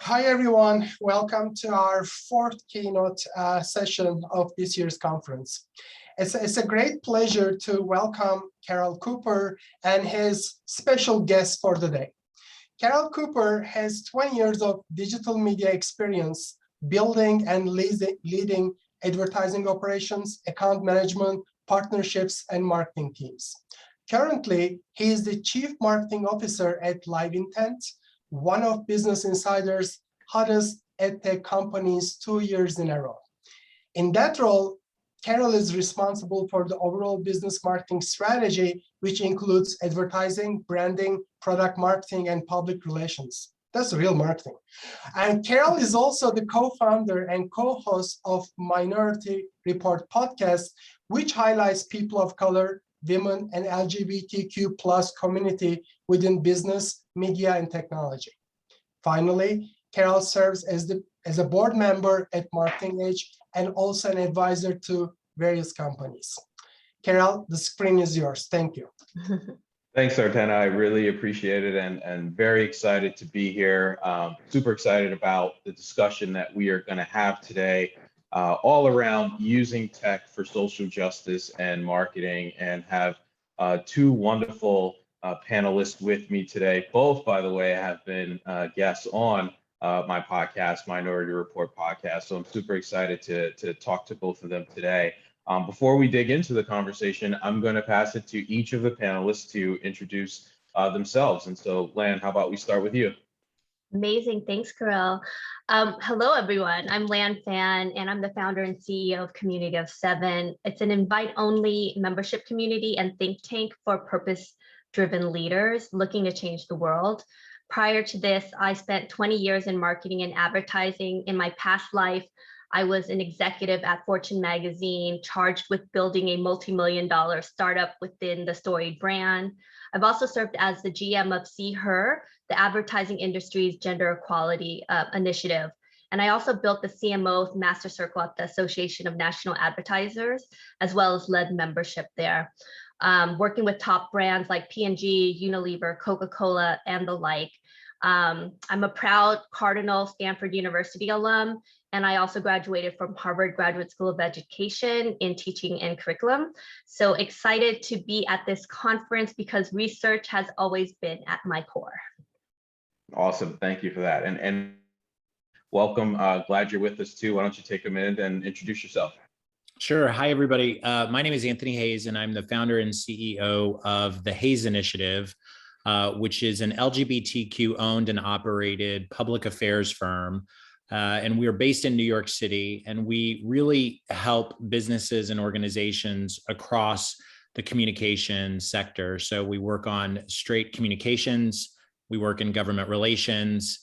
Hi, everyone. Welcome to our fourth keynote session of this year's conference. It's a great pleasure to welcome Kerel Cooper and his special guest for the day. Kerel Cooper has 20 years of digital media experience building and leading advertising operations, account management, partnerships, and marketing teams. Currently, he is the Chief Marketing Officer at LiveIntent, one of Business Insider's hottest edtech companies 2 years in a row. In that role, Kerel is responsible for the overall business marketing strategy, which includes advertising, branding, product marketing, and public relations. That's real marketing. And Kerel is also the co-founder and co-host of Minority Report podcast, which highlights people of color, women, and LGBTQ plus community within business, media, and technology. Finally, Kerel serves as a board member at Marketing Edge and also an advisor to various companies. Kerel, the screen is yours. Thank you. Thanks, Artena. I really appreciate it and very excited to be here. Super excited about the discussion that we are going to have today, all around using tech for social justice and marketing, and have two wonderful panelists with me today. Both, by the way, have been guests on my podcast, Minority Report podcast. So I'm super excited to talk to both of them today. Before we dig into the conversation, I'm going to pass it to each of the panelists to introduce themselves. And so, Lan, how about we start with you? Amazing. Thanks, Kerel. Hello, everyone. I'm Lan Phan, and I'm the founder and CEO of Community of Seven. It's an invite-only membership community and think tank for purpose-driven leaders looking to change the world. Prior to this, I spent 20 years in marketing and advertising. In my past life, I was an executive at Fortune magazine, charged with building a multi-million-dollar startup within the storied brand. I've also served as the GM of See Her, the advertising industry's gender equality initiative. And I also built the CMO Master Circle at the Association of National Advertisers, as well as led membership there. Working with top brands like P&G, Unilever, Coca-Cola, and the like. I'm a proud Cardinal Stanford University alum, and I also graduated from Harvard Graduate School of Education in teaching and curriculum. So excited to be at this conference because research has always been at my core. Awesome, thank you for that. And welcome, glad you're with us too. Why don't you take a minute and introduce yourself? Sure. Hi, everybody. My name is Anthony Hayes, and I'm the founder and CEO of the Hayes Initiative, which is an LGBTQ owned and operated public affairs firm. And we are based in New York City, and we really help businesses and organizations across the communication sector. So we work on straight communications, we work in government relations,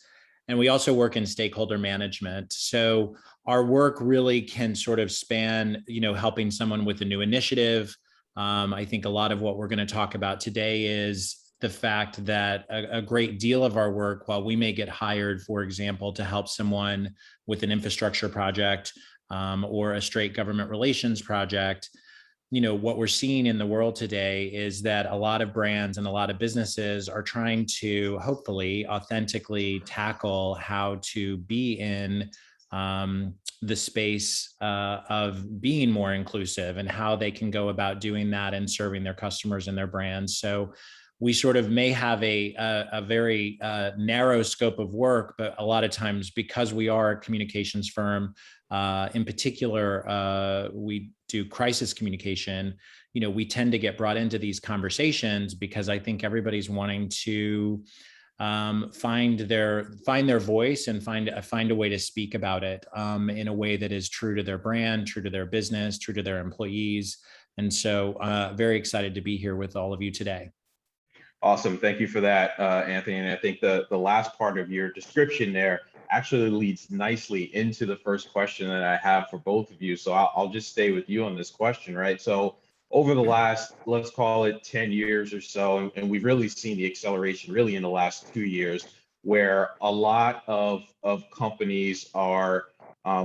and we also work in stakeholder management. So our work really can sort of span, helping someone with a new initiative. I think a lot of what we're going to talk about today is the fact that a great deal of our work, while we may get hired, for example, to help someone with an infrastructure project or a straight government relations project, what we're seeing in the world today is that a lot of brands and a lot of businesses are trying to hopefully authentically tackle how to be in the space of being more inclusive and how they can go about doing that and serving their customers and their brands. So we sort of may have a very narrow scope of work, but a lot of times, because we are a communications firm, in particular, we do crisis communication, we tend to get brought into these conversations because I think everybody's wanting to find their voice and find a way to speak about it in a way that is true to their brand, true to their business, true to their employees. And so very excited to be here with all of you today. Awesome. Thank you for that, Anthony. And I think the last part of your description there actually leads nicely into the first question that I have for both of you. So I'll just stay with you on this question, right? So over the last, let's call it 10 years or so, and we've really seen the acceleration really in the last 2 years, where a lot of companies are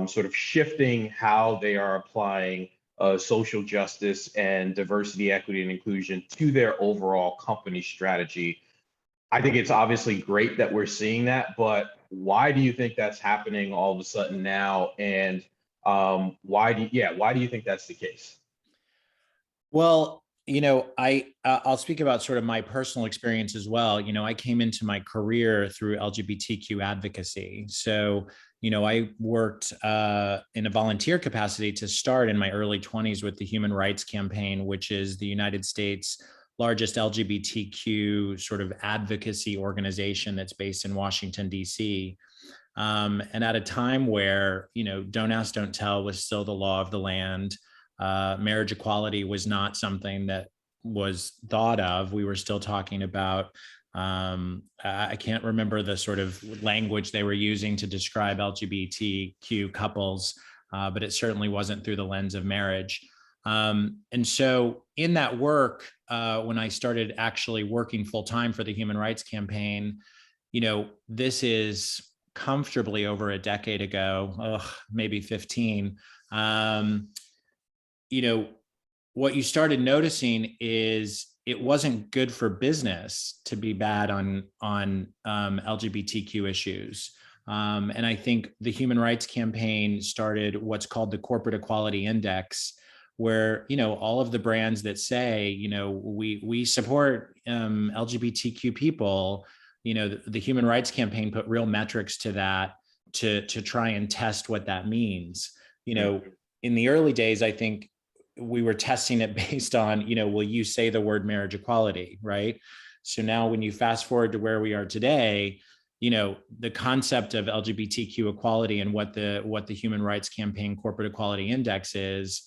sort of shifting how they are applying social justice and diversity, equity, and inclusion to their overall company strategy. I think it's obviously great that we're seeing that, but why do you think that's happening all of a sudden now? And why do you think that's the case? Well, I'll speak about sort of my personal experience as well. I came into my career through LGBTQ advocacy. So, I worked in a volunteer capacity to start in my early 20s with the Human Rights Campaign, which is the United States' largest LGBTQ sort of advocacy organization that's based in Washington, D.C. And at a time where, don't ask, don't tell was still the law of the land. Marriage equality was not something that was thought of. We were still talking about, I can't remember the sort of language they were using to describe LGBTQ couples, but it certainly wasn't through the lens of marriage. And so in that work, when I started actually working full time for the Human Rights Campaign, this is comfortably over a decade ago, maybe 15. What you started noticing is it wasn't good for business to be bad on LGBTQ issues. And I think the Human Rights Campaign started what's called the Corporate Equality Index, where, all of the brands that say, we support LGBTQ people, the Human Rights Campaign put real metrics to that to try and test what that means. In the early days, I think we were testing it based on, will you say the word marriage equality, right? So now when you fast forward to where we are today, the concept of LGBTQ equality and what the Human Rights Campaign Corporate Equality Index is,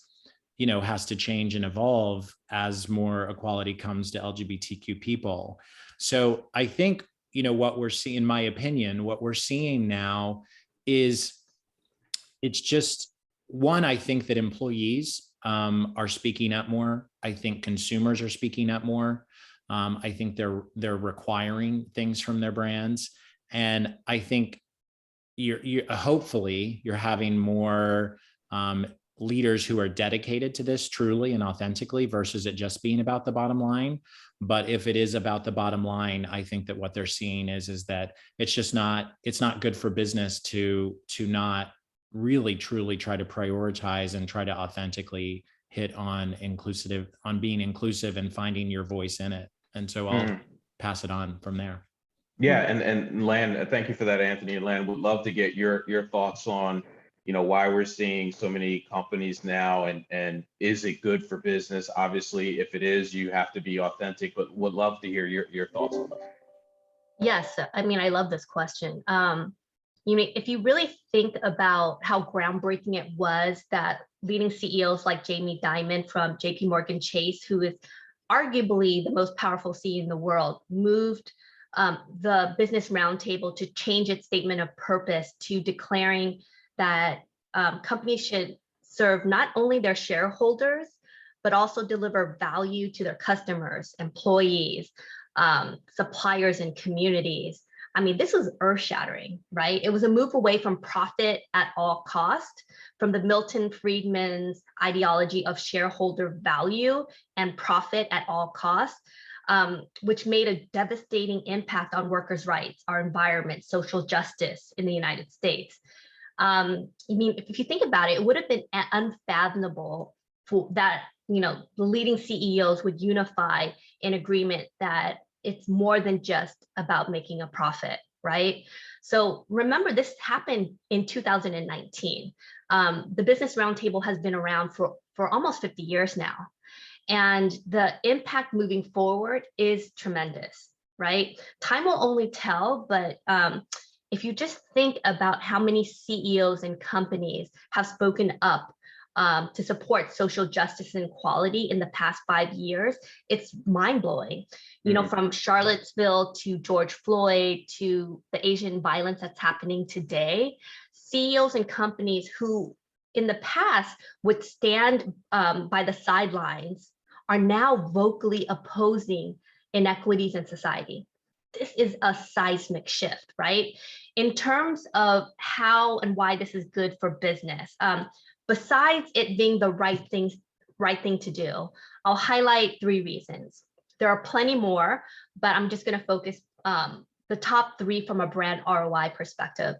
has to change and evolve as more equality comes to LGBTQ people. So I think, what we're seeing, in my opinion, what we're seeing now is it's just one, I think that employees are speaking up more. I think consumers are speaking up more. I think they're requiring things from their brands. And I think you're hopefully you're having more leaders who are dedicated to this truly and authentically versus it just being about the bottom line. But if it is about the bottom line, I think that what they're seeing is that it's not good for business to not really truly try to prioritize and try to authentically hit on being inclusive and finding your voice in it. And so I'll pass it on from there. Yeah, and Lan, thank you for that, Anthony. And Lan, would love to get your thoughts on, why we're seeing so many companies now, and is it good for business? Obviously, if it is, you have to be authentic, but would love to hear your thoughts on that. Yes, I mean, I love this question. If you really think about how groundbreaking it was that leading CEOs like Jamie Dimon from JP Morgan Chase, who is arguably the most powerful CEO in the world, moved the Business Roundtable to change its statement of purpose to declaring that companies should serve not only their shareholders, but also deliver value to their customers, employees, suppliers, and communities. I mean, this was earth-shattering, right? It was a move away from profit at all cost, from the Milton Friedman's ideology of shareholder value and profit at all costs, which made a devastating impact on workers' rights, our environment, social justice in the United States. If you think about it, it would have been unfathomable for that, the leading CEOs would unify in agreement that it's more than just about making a profit, right? So remember, this happened in 2019. The Business Roundtable has been around for almost 50 years now. And the impact moving forward is tremendous, right? Time will only tell, but if you just think about how many CEOs and companies have spoken up to support social justice and equality in the past 5 years, it's mind-blowing. From Charlottesville to George Floyd to the Asian violence that's happening today, CEOs and companies who in the past would stand by the sidelines are now vocally opposing inequities in society. This is a seismic shift, right? In terms of how and why this is good for business, besides it being the right thing to do, I'll highlight 3 reasons. There are plenty more, but I'm just going to focus the the top 3 from a brand ROI perspective.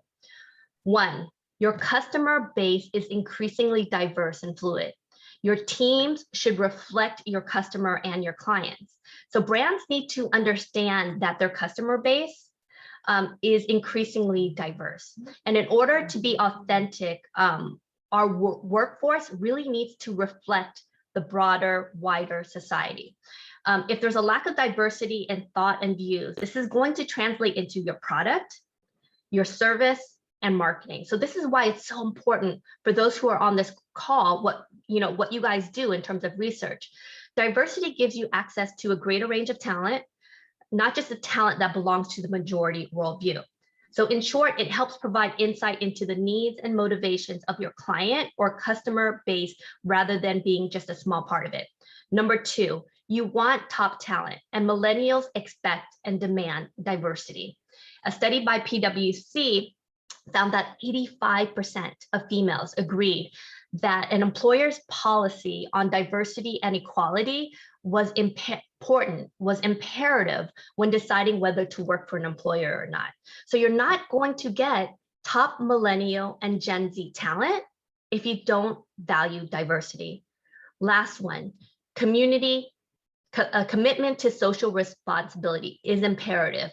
1, your customer base is increasingly diverse and fluid. Your teams should reflect your customer and your clients. So brands need to understand that their customer base is increasingly diverse. And in order to be authentic, our workforce really needs to reflect the broader, wider society. If there's a lack of diversity in thought and views, this is going to translate into your product, your service, and marketing. So this is why it's so important for those who are on this call, what you guys do in terms of research. Diversity gives you access to a greater range of talent, not just the talent that belongs to the majority worldview. So in short, it helps provide insight into the needs and motivations of your client or customer base rather than being just a small part of it. Number 2, you want top talent, and millennials expect and demand diversity. A study by PwC found that 85% of females agreed that an employer's policy on diversity and equality was imperative when deciding whether to work for an employer or not. So you're not going to get top millennial and Gen Z talent if you don't value diversity. Last one, a commitment to social responsibility is imperative.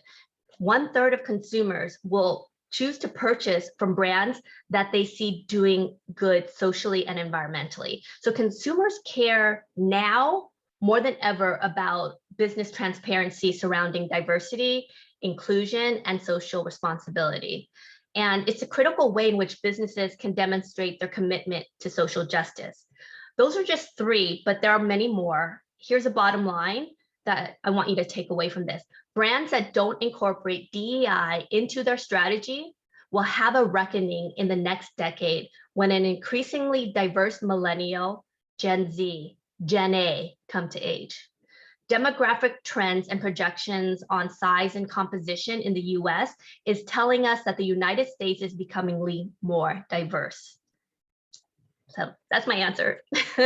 1/3 of consumers will choose to purchase from brands that they see doing good socially and environmentally. So consumers care now more than ever about business transparency surrounding diversity, inclusion, and social responsibility. And it's a critical way in which businesses can demonstrate their commitment to social justice. Those are just 3, but there are many more. Here's a bottom line that I want you to take away from this. Brands that don't incorporate DEI into their strategy will have a reckoning in the next decade when an increasingly diverse millennial, Gen Z, Gen A come to age. Demographic trends and projections on size and composition in the US is telling us that the United States is becoming more diverse. So that's my answer.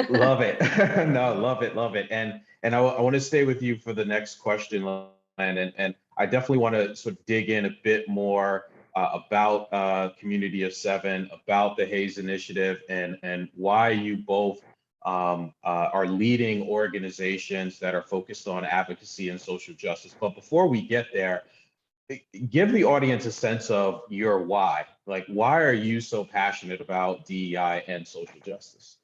Love it. No, love it. And I want to stay with you for the next question, Lan, and I definitely want to sort of dig in a bit more about Community of 7, about the Hayes Initiative, and why you both are leading organizations that are focused on advocacy and social justice. But before we get there, give the audience a sense of your why. Like, why are you so passionate about DEI and social justice?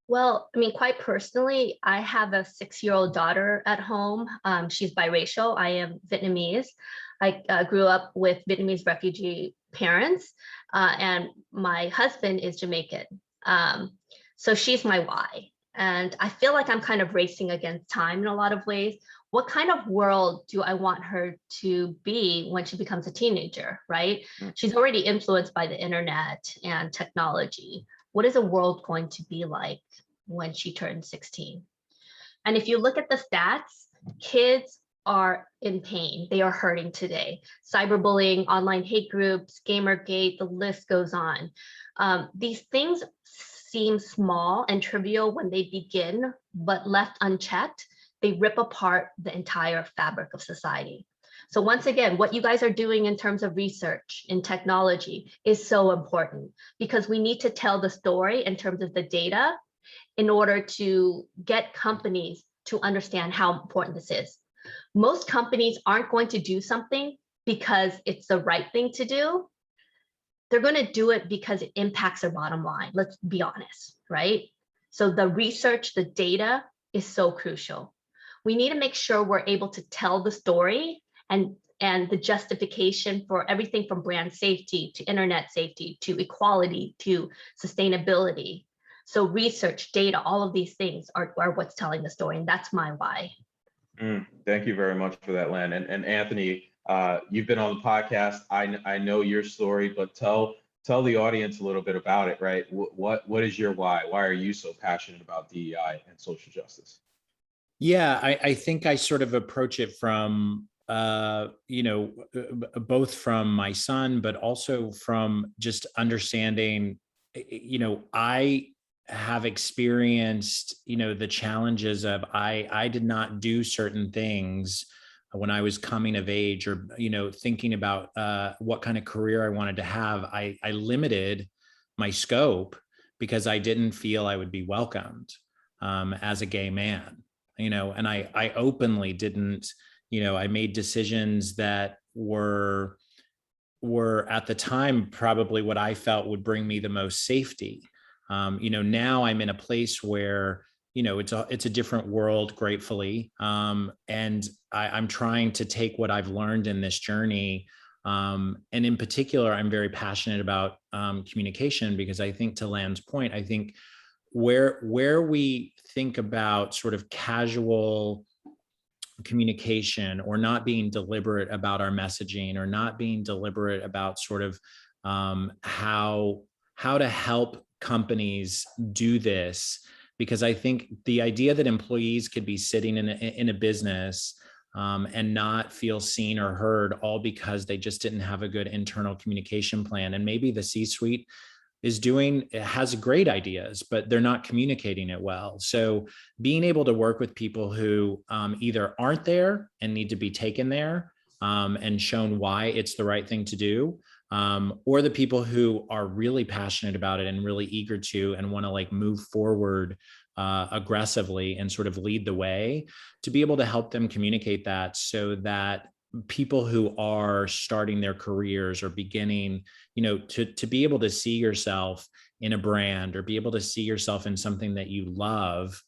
Well, I mean, quite personally, I have a 6-year-old daughter at home. She's biracial. I am Vietnamese. I grew up with Vietnamese refugee parents, and my husband is Jamaican. So she's my why. And I feel like I'm kind of racing against time in a lot of ways. What kind of world do I want her to be when she becomes a teenager, right? She's already influenced by the internet and technology. What is a world going to be like when she turns 16? And if you look at the stats, kids are in pain. They are hurting today. Cyberbullying, online hate groups, Gamergate, the list goes on. These things seem small and trivial when they begin, but left unchecked, they rip apart the entire fabric of society. So once again, what you guys are doing in terms of research in technology is so important, because we need to tell the story in terms of the data in order to get companies to understand how important this is. Most companies aren't going to do something because it's the right thing to do. They're going to do it because it impacts their bottom line. Let's be honest, right? So the research, the data is so crucial. We need to make sure we're able to tell the story and the justification for everything from brand safety to internet safety to equality to sustainability. So research, data, all of these things are what's telling the story, and that's my why. Thank you very much for that, Lan. And Anthony, you've been on the podcast. I know your story, but tell the audience a little bit about it, right? What is your why? Why are you so passionate about DEI and social justice? Yeah, I think I sort of approach it from, both from my son, but also from just understanding, I have experienced, the challenges of I did not do certain things when I was coming of age, or, thinking about what kind of career I wanted to have, I limited my scope because I didn't feel I would be welcomed as a gay man, and I openly didn't, I made decisions that were at the time probably what I felt would bring me the most safety. Now I'm in a place where, it's a different world, gratefully. And I'm trying to take what I've learned in this journey. And in particular, I'm very passionate about communication, because I think, to Lan's point, I think where we think about sort of casual communication, or not being deliberate about our messaging, or not being deliberate about sort of how to help companies do this, because I think the idea that employees could be sitting in a business and not feel seen or heard, all because they just didn't have a good internal communication plan, and maybe the C-suite has great ideas, but they're not communicating it well. So being able to work with people who either aren't there and need to be taken there and shown why it's the right thing to do, or the people who are really passionate about it and really eager to, and want to like move forward aggressively and sort of lead the way, to be able to help them communicate that, so that people who are starting their careers or beginning, to be able to see yourself in a brand, or be able to see yourself in something that you love,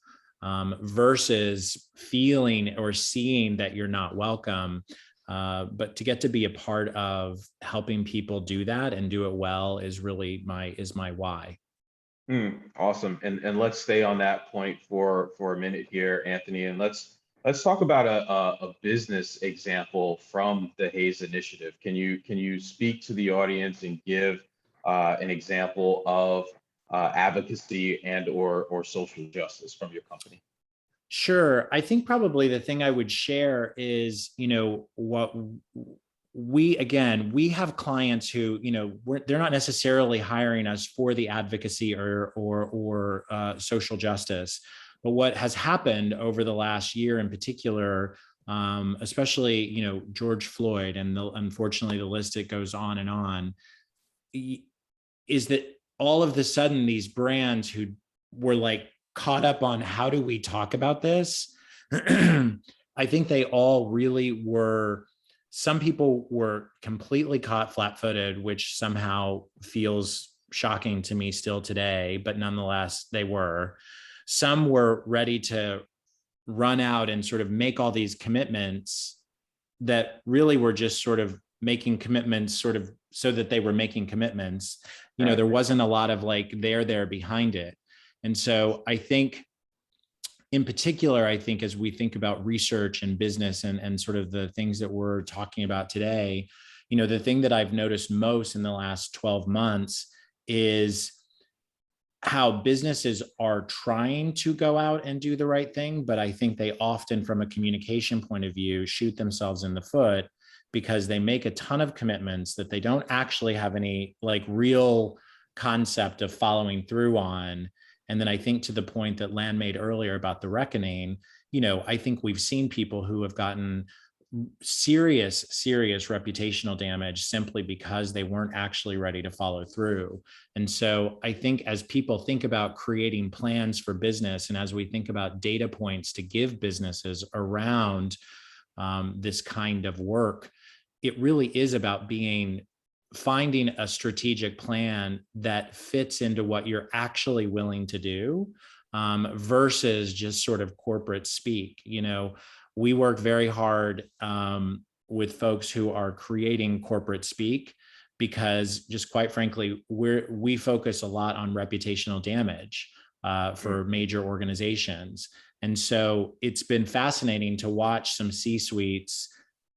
versus feeling or seeing that you're not welcome. But to get to be a part of helping people do that and do it well is really my why. Awesome. And let's stay on that point for a minute here, Anthony, and let's talk about a business example from the Hayes Initiative. Can you speak to the audience and give an example of advocacy and or social justice from your company? Sure. I think probably the thing I would share is, what we have clients who, they're not necessarily hiring us for the advocacy or social justice. But what has happened over the last year in particular, especially, George Floyd, and unfortunately the list, it goes on and on, is that all of a sudden these brands who were like caught up on how do we talk about this, I think they all really were. Some people were completely caught flat-footed, which somehow feels shocking to me still today, but nonetheless they were. Some were ready to run out and sort of make all these commitments that really were just sort of making commitments sort of so that they were making commitments. There wasn't a lot of like there behind it. And so I think, in particular, as we think about research and business and sort of the things that we're talking about today, the thing that I've noticed most in the last 12 months is how businesses are trying to go out and do the right thing. But I think they often, from a communication point of view, shoot themselves in the foot, because they make a ton of commitments that they don't actually have any like real concept of following through on. And then I think, to the point that Lan made earlier about the reckoning, I think we've seen people who have gotten serious reputational damage simply because they weren't actually ready to follow through. And so I think, as people think about creating plans for business, and as we think about data points to give businesses around this kind of work, it really is about finding a strategic plan that fits into what you're actually willing to do, versus just sort of corporate speak. We work very hard with folks who are creating corporate speak, because just quite frankly, we focus a lot on reputational damage for major organizations. And so it's been fascinating to watch some C-suites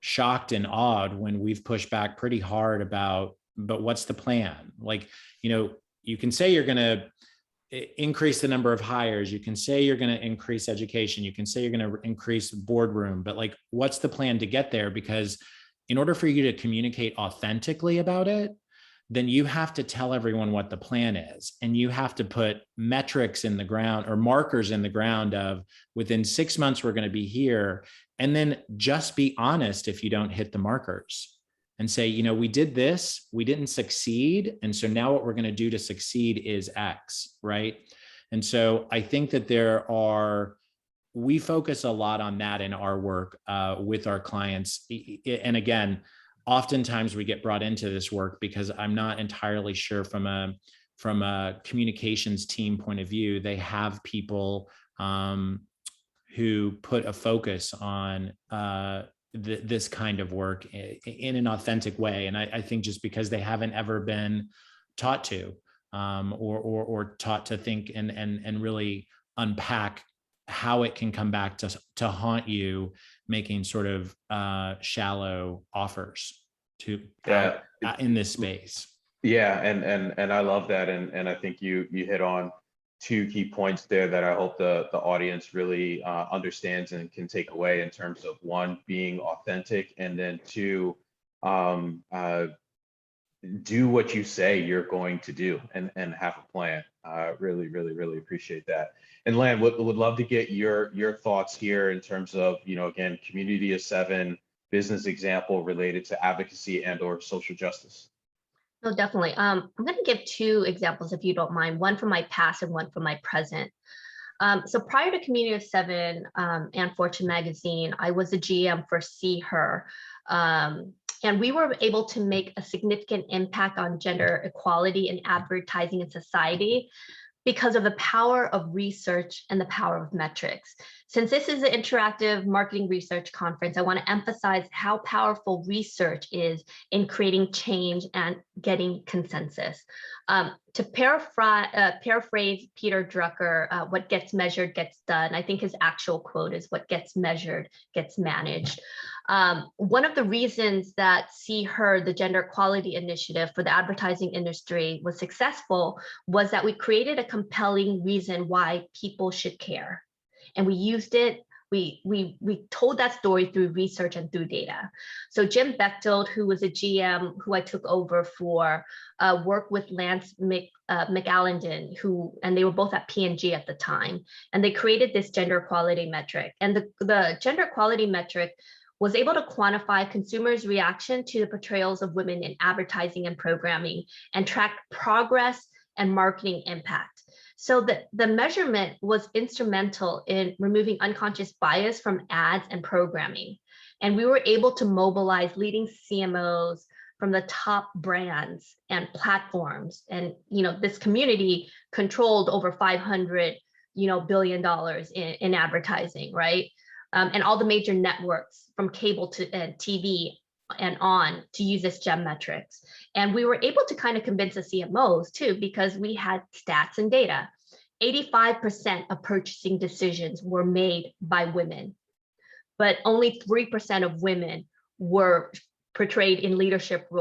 shocked and awed when we've pushed back pretty hard about, but what's the plan? Like, you can say you're going to increase the number of hires. You can say you're going to increase education. You can say you're going to increase boardroom, but like, what's the plan to get there? Because in order for you to communicate authentically about it, then you have to tell everyone what the plan is. And you have to put metrics in the ground or markers in the ground of within 6 months, we're going to be here. And then just be honest if you don't hit the markers and say, you know, we did this, we didn't succeed. And so now what we're going to do to succeed is X, right? And so I think that we focus a lot on that in our work with our clients. And again, oftentimes we get brought into this work because I'm not entirely sure from a communications team point of view, they have people who put a focus on this kind of work in an authentic way. And I think just because they haven't ever been taught to or taught to think and really unpack how it can come back to haunt you, making sort of shallow offers in this space. Yeah, and I love that, and I think you hit on two key points there that I hope the audience really understands and can take away in terms of, one, being authentic, and then two, do what you say you're going to do and have a plan. Really appreciate that. And Lan, would love to get your thoughts here in terms of, you know, again, community of 7 business example related to advocacy and or social justice. No, definitely. I'm going to give 2 examples, if you don't mind, one from my past and one from my present. So prior to Community of 7 and Fortune Magazine, I was a GM for See Her. And we were able to make a significant impact on gender equality in advertising in society because of the power of research and the power of metrics. Since this is an interactive marketing research conference, I want to emphasize how powerful research is in creating change and getting consensus. To paraphrase Peter Drucker, what gets measured gets done. I think his actual quote is, what gets measured gets managed. One of the reasons that See Her, the gender equality initiative for the advertising industry, was successful was that we created a compelling reason why people should care. And we used it, we told that story through research and through data. So Jim Bechtold, who was a GM who I took over for, worked with Lance McAllendon, and they were both at P&G at the time. And they created this gender equality metric. And the gender equality metric was able to quantify consumers' reaction to the portrayals of women in advertising and programming and track progress and marketing impact. So the measurement was instrumental in removing unconscious bias from ads and programming. And we were able to mobilize leading CMOs from the top brands and platforms. And, you know, this community controlled over $500, billion in advertising, right? And all the major networks from cable to TV and on to use this GEM metrics. And we were able to kind of convince the CMOs too, because we had stats and data. 85% of purchasing decisions were made by women, but only 3% of women were portrayed in leadership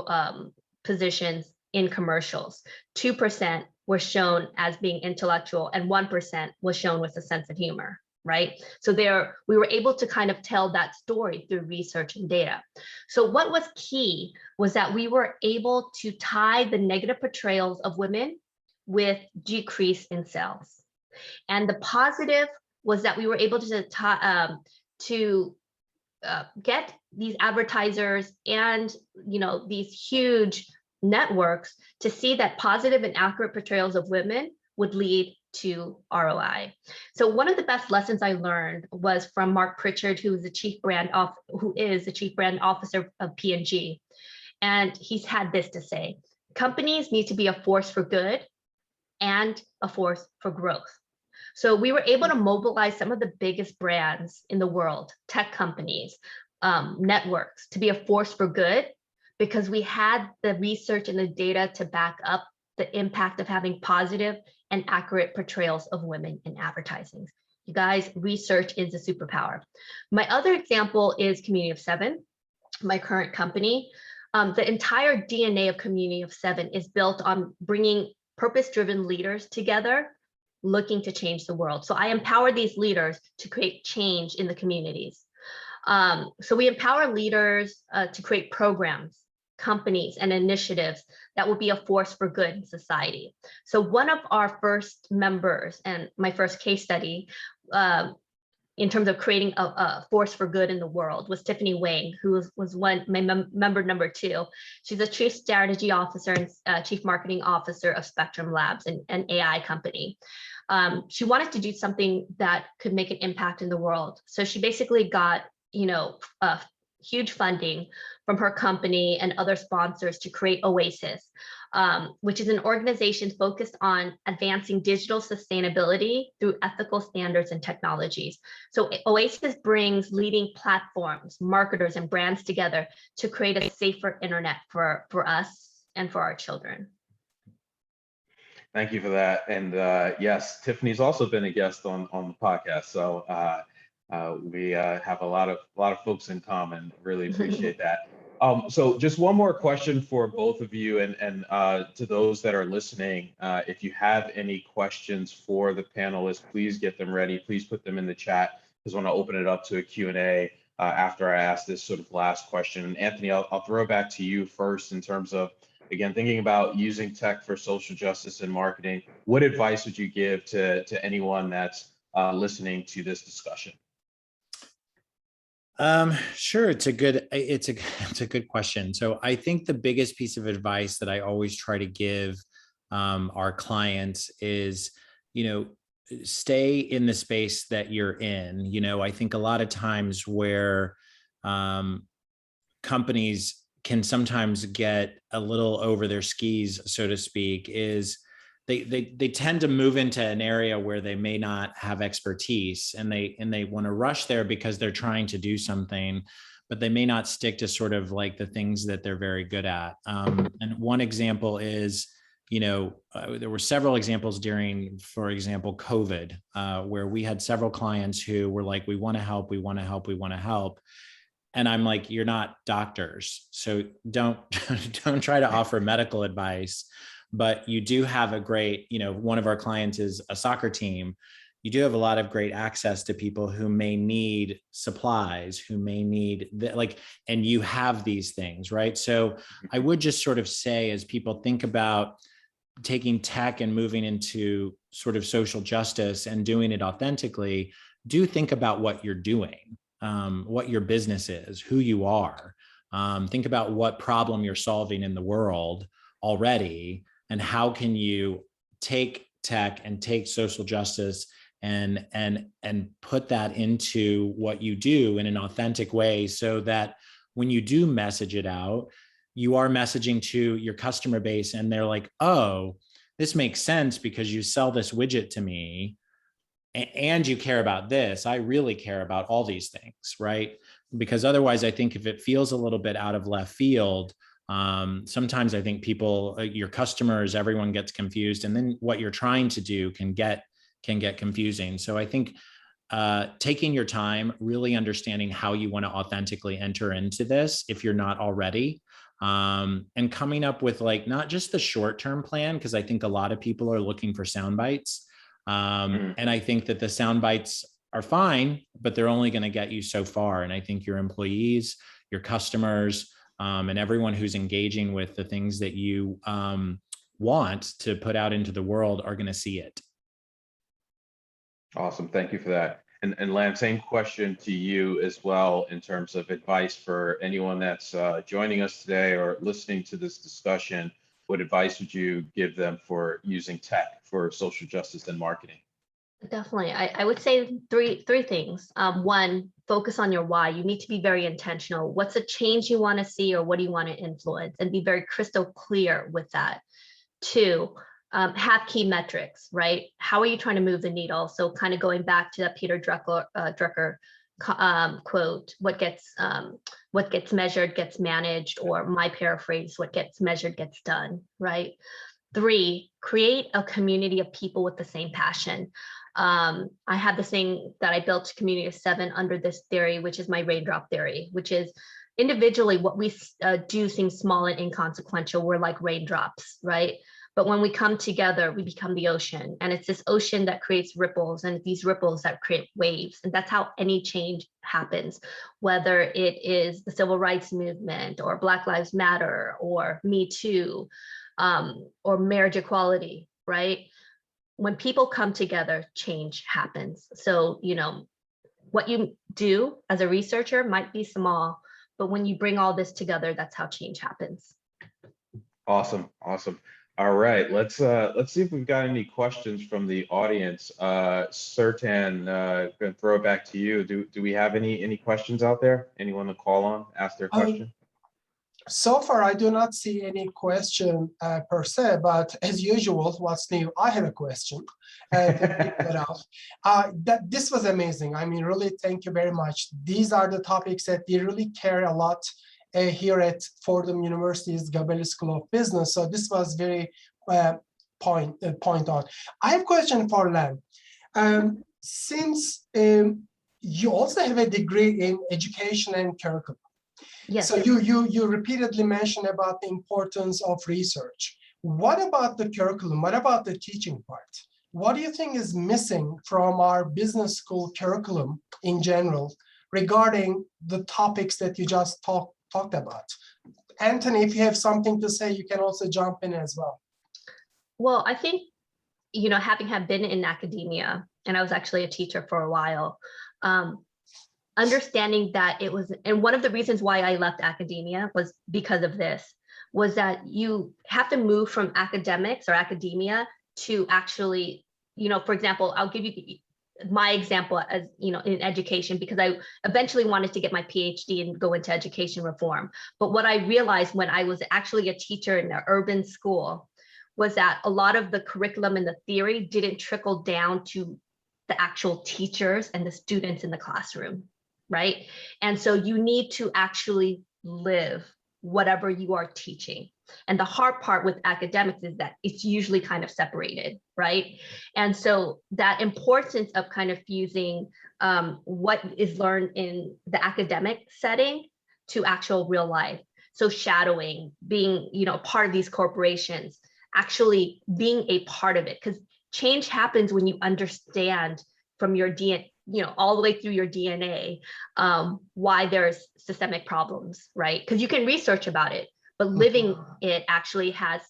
positions in commercials. 2% were shown as being intellectual, and 1% was shown with a sense of humor. Right? So we were able to kind of tell that story through research and data. So what was key was that we were able to tie the negative portrayals of women with decrease in sales. And the positive was that we were able to get these advertisers and these huge networks to see that positive and accurate portrayals of women would lead to ROI. So one of the best lessons I learned was from Mark Pritchard, who is the chief brand officer of P&G. And he's had this to say: companies need to be a force for good and a force for growth. So we were able to mobilize some of the biggest brands in the world, tech companies, networks, to be a force for good, because we had the research and the data to back up the impact of having positive and accurate portrayals of women in advertising. You guys, research is a superpower. My other example is Community of 7, my current company. The entire DNA of Community of 7 is built on bringing purpose-driven leaders together, looking to change the world. So I empower these leaders to create change in the communities. So we empower leaders to create programs, companies and initiatives that will be a force for good in society. So one of our first members and my first case study in terms of creating a force for good in the world was Tiffany Wang, who was member number 2. She's a chief strategy officer and chief marketing officer of Spectrum Labs, an AI company. She wanted to do something that could make an impact in the world. So she basically got, huge funding from her company and other sponsors to create Oasis, which is an organization focused on advancing digital sustainability through ethical standards and technologies. So Oasis brings leading platforms, marketers, and brands together to create a safer internet for us and for our children. Thank you for that. And yes, Tiffany's also been a guest on the podcast. So we have a lot of folks in common. Really appreciate that. So just one more question for both of you and to those that are listening, if you have any questions for the panelists, please get them ready. Please put them in the chat, because I want to open it up to a Q&A after I ask this sort of last question. And Anthony, I'll throw back to you first in terms of, again, thinking about using tech for social justice and marketing. What advice would you give to anyone that's listening to this discussion? Sure. It's a good question. So I think the biggest piece of advice that I always try to give our clients is, stay in the space that you're in. I think a lot of times where companies can sometimes get a little over their skis, so to speak, is they tend to move into an area where they may not have expertise, and they want to rush there because they're trying to do something, but they may not stick to sort of like the things that they're very good at. And one example is, there were several examples during, for example, COVID, where we had several clients who were like, we want to help, we want to help, we want to help. And I'm like, you're not doctors, so don't try to offer medical advice. But you do have a great, one of our clients is a soccer team. You do have a lot of great access to people who may need supplies, who may need and you have these things, right? So I would just sort of say, as people think about taking tech and moving into sort of social justice and doing it authentically, do think about what you're doing, what your business is, who you are. Think about what problem you're solving in the world already, and how can you take tech and take social justice and put that into what you do in an authentic way, so that when you do message it out, you are messaging to your customer base and they're like, oh, this makes sense because you sell this widget to me and you care about this. I really care about all these things, right? Because otherwise, I think if it feels a little bit out of left field, sometimes I think people, your customers, everyone gets confused, and then what you're trying to do can get confusing. So I think taking your time, really understanding how you want to authentically enter into this, if you're not already, and coming up with not just the short-term plan, because I think a lot of people are looking for sound bites. And I think that the sound bites are fine, but they're only going to get you so far. And I think your employees, your customers, and everyone who's engaging with the things that you want to put out into the world are going to see it. Awesome. Thank you for that. And Lan, same question to you as well, in terms of advice for anyone that's joining us today or listening to this discussion. What advice would you give them for using tech for social justice and marketing? Definitely. I would say three things. One, focus on your why. You need to be very intentional. What's a change you want to see, or what do you want to influence? And be very crystal clear with that. Two, have key metrics, right? How are you trying to move the needle? So kind of going back to that Peter Drucker quote, what gets measured gets managed, or my paraphrase, what gets measured gets done, right? Three, create a community of people with the same passion. I have this thing that I built, community of 7, under this theory, which is my raindrop theory, which is individually what we do seems small and inconsequential. We're like raindrops, right? But when we come together, we become the ocean. And it's this ocean that creates ripples, and these ripples that create waves. And that's how any change happens, whether it is the civil rights movement or Black Lives Matter or Me Too, or marriage equality, right? When people come together, change happens. So, what you do as a researcher might be small, but when you bring all this together, that's how change happens. Awesome. All right, let's see if we've got any questions from the audience. Sertan, gonna throw it back to you. Do we have any questions out there? Anyone to call on, ask their question? So far, I do not see any question per se, but as usual, what's new? I have a question to kick that off. This was amazing. I mean, really, thank you very much. These are the topics that we really care a lot here at Fordham University's Gabelli School of Business. So this was very point on. I have a question for Lan. Since you also have a degree in education and curriculum, yes. So you repeatedly mentioned about the importance of research. What about the curriculum? What about the teaching part? What do you think is missing from our business school curriculum in general regarding the topics that you just talked about? Anthony, if you have something to say, you can also jump in as well. Well, I think, having been in academia, and I was actually a teacher for a while, understanding that it was, and one of the reasons why I left academia was because of this, was that you have to move from academics or academia to actually, for example, I'll give you my example as, in education, because I eventually wanted to get my PhD and go into education reform. But what I realized when I was actually a teacher in an urban school was that a lot of the curriculum and the theory didn't trickle down to the actual teachers and the students in the classroom, right? And so you need to actually live whatever you are teaching. And the hard part with academics is that it's usually kind of separated, right? And so that importance of kind of fusing what is learned in the academic setting to actual real life. So shadowing, being, part of these corporations, actually being a part of it, because change happens when you understand from your DNA, all the way through your DNA, why there's systemic problems, right? Because you can research about it, but living it actually has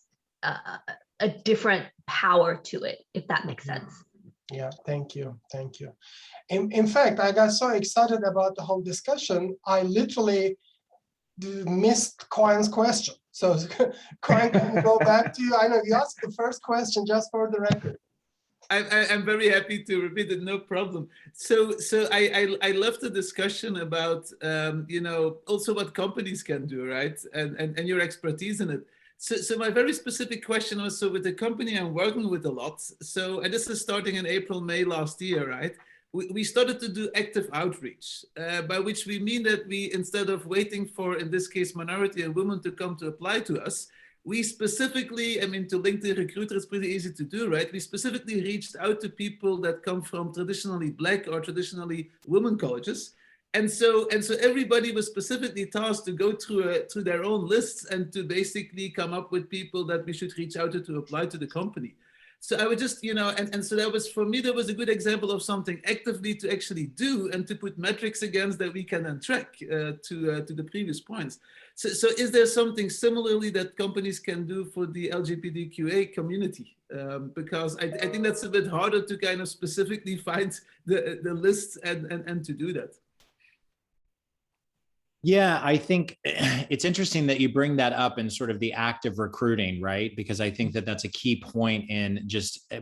a different power to it, if that makes sense. Yeah, thank you. In fact, I got so excited about the whole discussion, I literally missed Cohen's question. So Cohen, can we go back to you? I know you asked the first question, just for the record. I'm very happy to repeat it, no problem. So I love the discussion about, also what companies can do, right? And your expertise in it. So my very specific question was, so with the company I'm working with a lot, so, and this is starting in April, May last year, right? We started to do active outreach, by which we mean that we, instead of waiting for, in this case, minority and women to come to apply to us, we specifically, to LinkedIn Recruiter, it's pretty easy to do, right? We specifically reached out to people that come from traditionally Black or traditionally women colleges. And so everybody was specifically tasked to go through their own lists and to basically come up with people that we should reach out to apply to the company. So I would just, and so that was, for me, that was a good example of something actively to actually do and to put metrics against that we can then track to the previous points. So is there something similarly that companies can do for the LGBTQA community? Because I think that's a bit harder to kind of specifically find the lists and to do that. Yeah, I think it's interesting that you bring that up in sort of the act of recruiting, right? Because I think that that's a key point in just,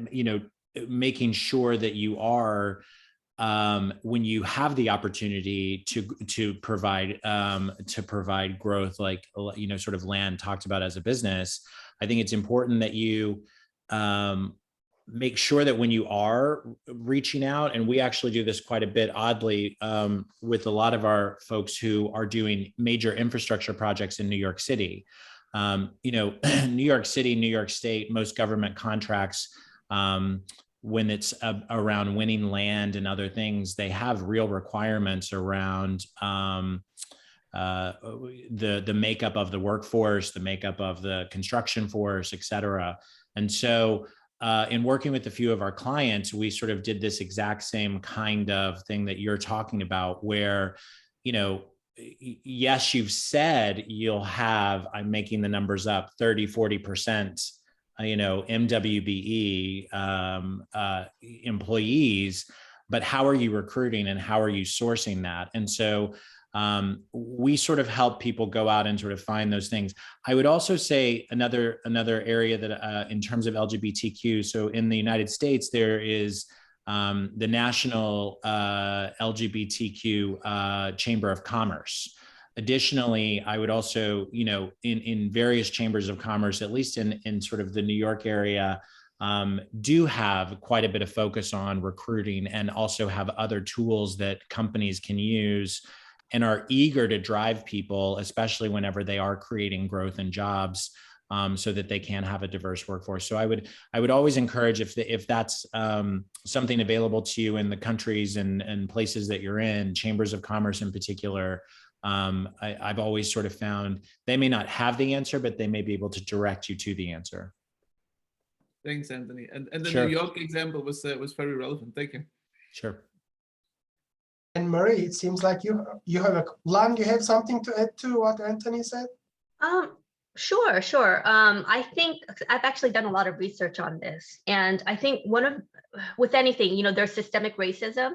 making sure that you are, when you have the opportunity to provide growth, like, sort of Lan talked about as a business. I think it's important that you make sure that when you are reaching out, and we actually do this quite a bit, oddly, with a lot of our folks who are doing major infrastructure projects in New York City. New York City, New York State, most government contracts, when it's around winning land and other things, they have real requirements around the makeup of the workforce, the makeup of the construction force, et cetera. And so in working with a few of our clients, we sort of did this exact same kind of thing that you're talking about, where, you know, yes, you've said you'll have, I'm making the numbers up, 30, 40%, you know, MWBE employees, but how are you recruiting and how are you sourcing that? And so we sort of help people go out and sort of find those things. I would also say another area that in terms of LGBTQ, so in the United States, there is the National LGBTQ Chamber of Commerce. Additionally, I would also, you know, in various chambers of commerce, at least in sort of the New York area, do have quite a bit of focus on recruiting, and also have other tools that companies can use and are eager to drive people, especially whenever they are creating growth and jobs, so that they can have a diverse workforce. So I would always encourage, if that's something available to you in the countries and places that you're in, chambers of commerce in particular, I've always sort of found they may not have the answer, but they may be able to direct you to the answer. Thanks, Anthony. And the Sure. New York example was very relevant. Thank you. Sure. And Marie, it seems like you have Lan, you have something to add to what Anthony said? Sure. I think I've actually done a lot of research on this, and I think with anything, you know, there's systemic racism.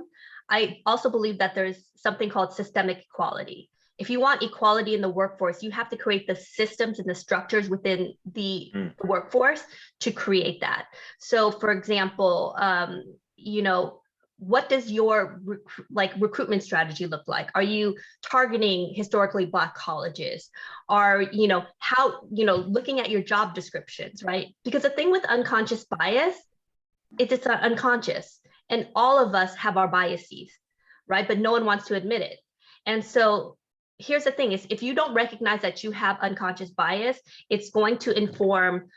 I also believe that there's something called systemic equality. If you want equality in the workforce, you have to create the systems and the structures within the workforce to create that. So, for example, you know, what does your recruitment strategy look like? Are you targeting historically Black colleges? Are, you know, how, you know, looking at your job descriptions, right? Because the thing with unconscious bias, it's unconscious, and all of us have our biases, right? But no one wants to admit it. And so here's the thing is, if you don't recognize that you have unconscious bias, it's going to inform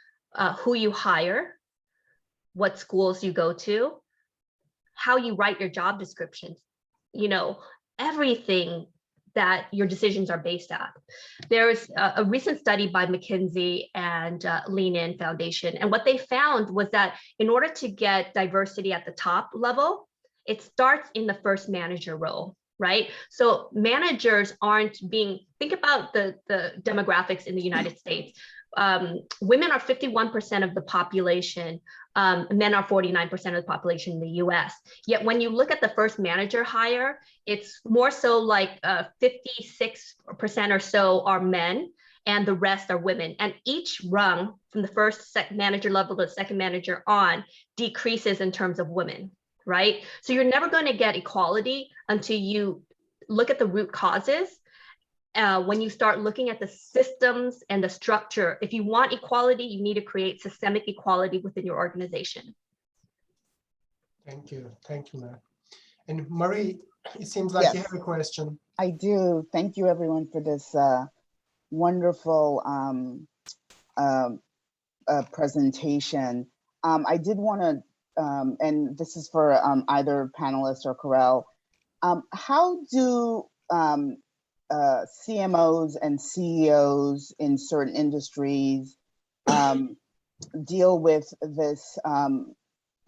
who you hire, what schools you go to, how you write your job descriptions, you know, everything that your decisions are based on. There's a recent study by McKinsey and Lean-In Foundation. And what they found was that in order to get diversity at the top level, it starts in the first manager role, right? So managers aren't being, think about the demographics in the United States. Women are 51% of the population, men are 49% of the population in the US. Yet when you look at the first manager hire, it's more so like 56% or so are men, and the rest are women. And each rung from the first manager level to the second manager on decreases in terms of women, right? So you're never going to get equality until you look at the root causes. When you start looking at the systems and the structure, if you want equality, you need to create systemic equality within your organization. Thank you, Matt. And Marie, it seems like you have a question. I do. Thank you, everyone, for this wonderful presentation. I did want to, and this is for either panelist or Kerel, how do CMOs and CEOs in certain industries deal with this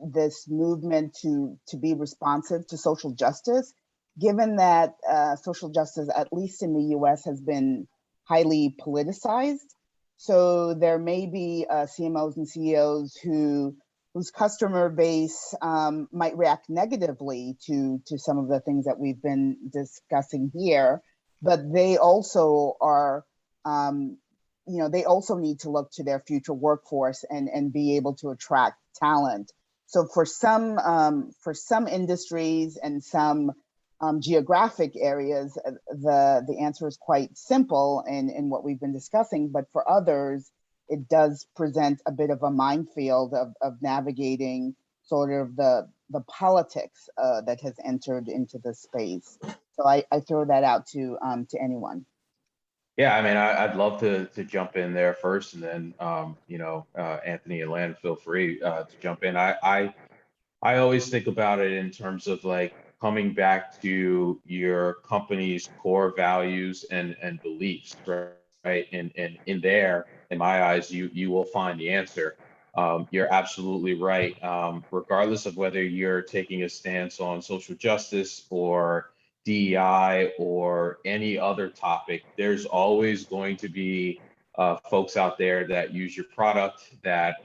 this movement to be responsive to social justice, given that social justice, at least in the US, has been highly politicized? So there may be CMOs and CEOs whose customer base might react negatively to some of the things that we've been discussing here. But they also are, you know, they also need to look to their future workforce and be able to attract talent. So for some industries and some geographic areas, the answer is quite simple in what we've been discussing. But for others, it does present a bit of a minefield of navigating sort of the politics that has entered into the space. So I throw that out to anyone. Yeah, I mean, I'd love to jump in there first, and then you know, Anthony and Lan, feel free to jump in. I always think about it in terms of like coming back to your company's core values and beliefs, right? And in there, in my eyes, you will find the answer. You're absolutely right. Regardless of whether you're taking a stance on social justice or DEI or any other topic, there's always going to be folks out there that use your product, that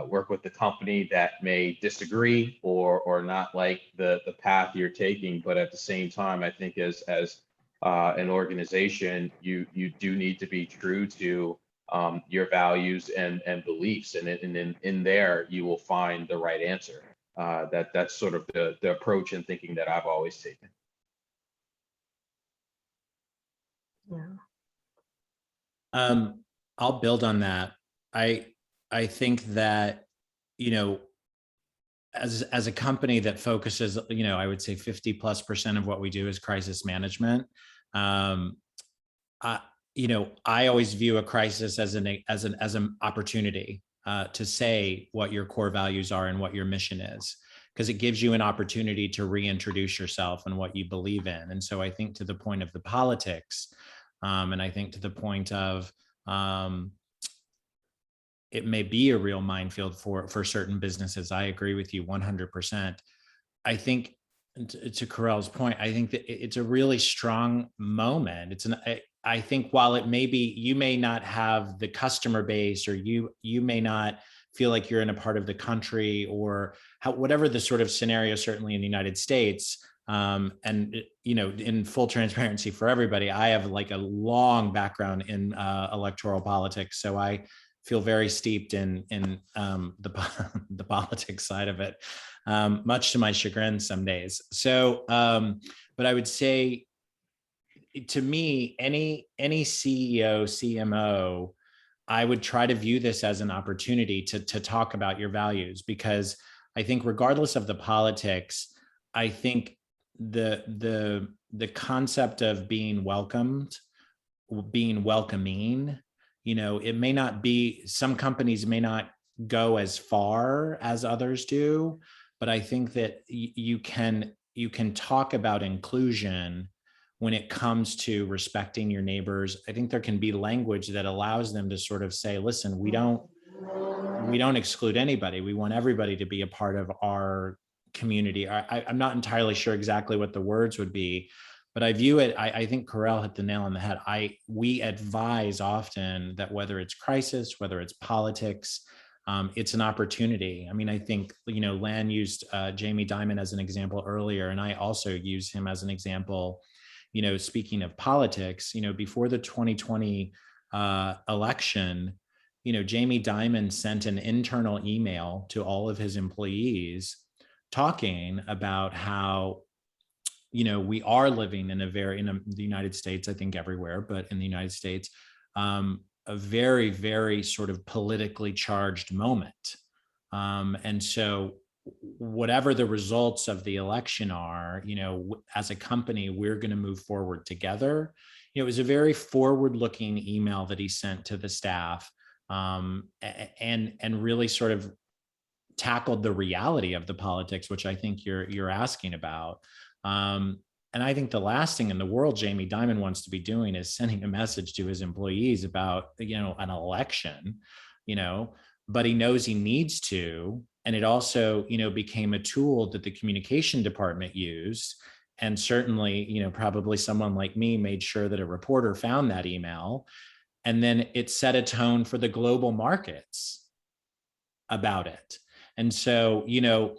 work with the company, that may disagree or not like the path you're taking. But at the same time, I think as an organization, you do need to be true to your values and beliefs, and in there you will find the right answer. That's sort of the approach and thinking that I've always taken. Yeah. I'll build on that. I think that, you know, as a company that focuses, you know, I would say 50+% of what we do is crisis management. You know, I always view a crisis as an opportunity to say what your core values are and what your mission is, because it gives you an opportunity to reintroduce yourself and what you believe in. And so I think to the point of the politics, and I think to the point of it may be a real minefield for certain businesses. I agree with you 100%. I think to Kerel's point, I think that it's a really strong moment. I think while it may be, you may not have the customer base, or you may not feel like you're in a part of the country, or whatever the sort of scenario, certainly in the United States. And, you know, in full transparency for everybody, I have like a long background in electoral politics. So I feel very steeped in the politics side of it, much to my chagrin some days. So, but I would say, to me, any CEO, CMO, I would try to view this as an opportunity to talk about your values, because I think regardless of the politics, I think the concept of being welcomed, being welcoming, you know, it may not be, some companies may not go as far as others do, but I think that you can talk about inclusion when it comes to respecting your neighbors. I think there can be language that allows them to sort of say, listen, we don't exclude anybody. We want everybody to be a part of our community. I'm not entirely sure exactly what the words would be, but I view it, I think Kerel hit the nail on the head. We advise often that whether it's crisis, whether it's politics, it's an opportunity. I mean, I think, you know, Lan used Jamie Dimon as an example earlier, and I also use him as an example. You know, speaking of politics, you know, before the 2020 election, you know, Jamie Dimon sent an internal email to all of his employees talking about how, you know, we are living in the United States, I think everywhere, but in the United States, a very, very sort of politically charged moment. And so whatever the results of the election are, you know, as a company, we're going to move forward together. You know, it was a very forward-looking email that he sent to the staff, and really sort of tackled the reality of the politics, which I think you're asking about. And I think the last thing in the world Jamie Dimon wants to be doing is sending a message to his employees about, you know, an election, you know, but he knows he needs to. And it also, you know, became a tool that the communication department used. And certainly, you know, probably someone like me made sure that a reporter found that email. And then it set a tone for the global markets about it. And so, you know,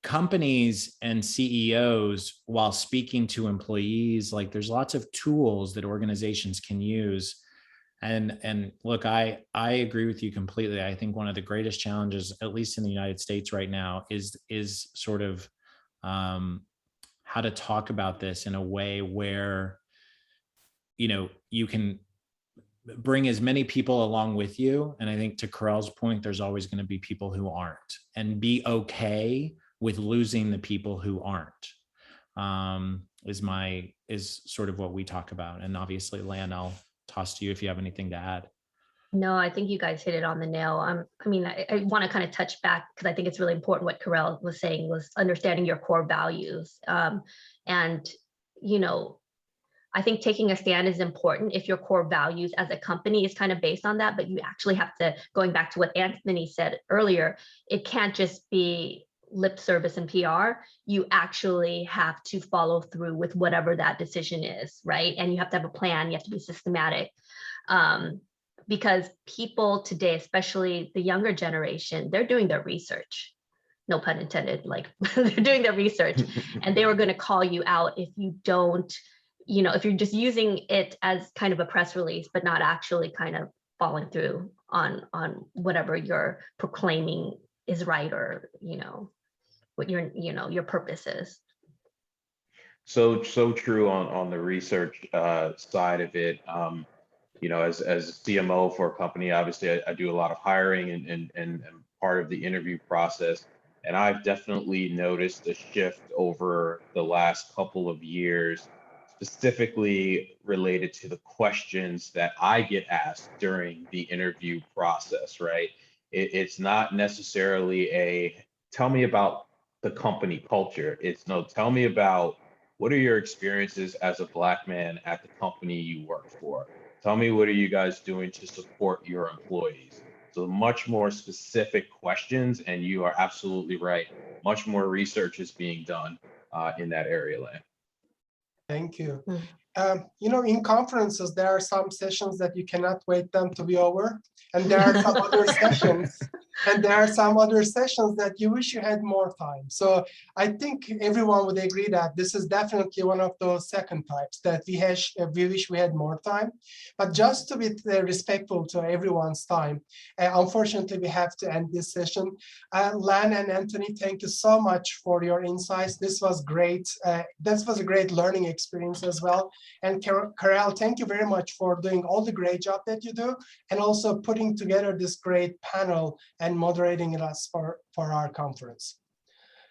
companies and CEOs, while speaking to employees, like there's lots of tools that organizations can use. And look, I agree with you completely. I think one of the greatest challenges, at least in the United States right now, is sort of how to talk about this in a way where, you know, you can bring as many people along with you. And I think to Kerel's point, there's always going to be people who aren't, and be okay with losing the people who aren't, is sort of what we talk about. And obviously, Lan, I'll toss to you if you have anything to add. No, I think you guys hit it on the nail. I mean, I want to kind of touch back, because I think it's really important what Kerel was saying, was understanding your core values. And, you know, I think taking a stand is important if your core values as a company is kind of based on that, but you actually have to, going back to what Anthony said earlier, it can't just be lip service and PR. You actually have to follow through with whatever that decision is, right? And you have to have a plan, you have to be systematic. Because people today, especially the younger generation, they're doing their research. No pun intended, like they're doing their research and they were going to call you out if you don't, if you're just using it as kind of a press release, but not actually kind of following through on whatever you're proclaiming is right, or, what your purpose is. So true on the research side of it. As a CMO for a company, obviously I do a lot of hiring and part of the interview process. And I've definitely noticed a shift over the last couple of years, specifically related to the questions that I get asked during the interview process, right? It's not necessarily tell me about the company culture. It's no, tell me about what are your experiences as a Black man at the company you work for? Tell me, what are you guys doing to support your employees? So much more specific questions, and you are absolutely right. Much more research is being done in that area, Lan. Thank you. In conferences, there are some sessions that you cannot wait them to be over. And there are some other sessions. And there are some other sessions that you wish you had more time. So I think everyone would agree that this is definitely one of those second types that we wish we had more time. But just to be respectful to everyone's time, unfortunately, we have to end this session. Lan and Anthony, thank you so much for your insights. This was great. This was a great learning experience as well. And Kerel, thank you very much for doing all the great job that you do, and also putting together this great panel and moderating us for our conference.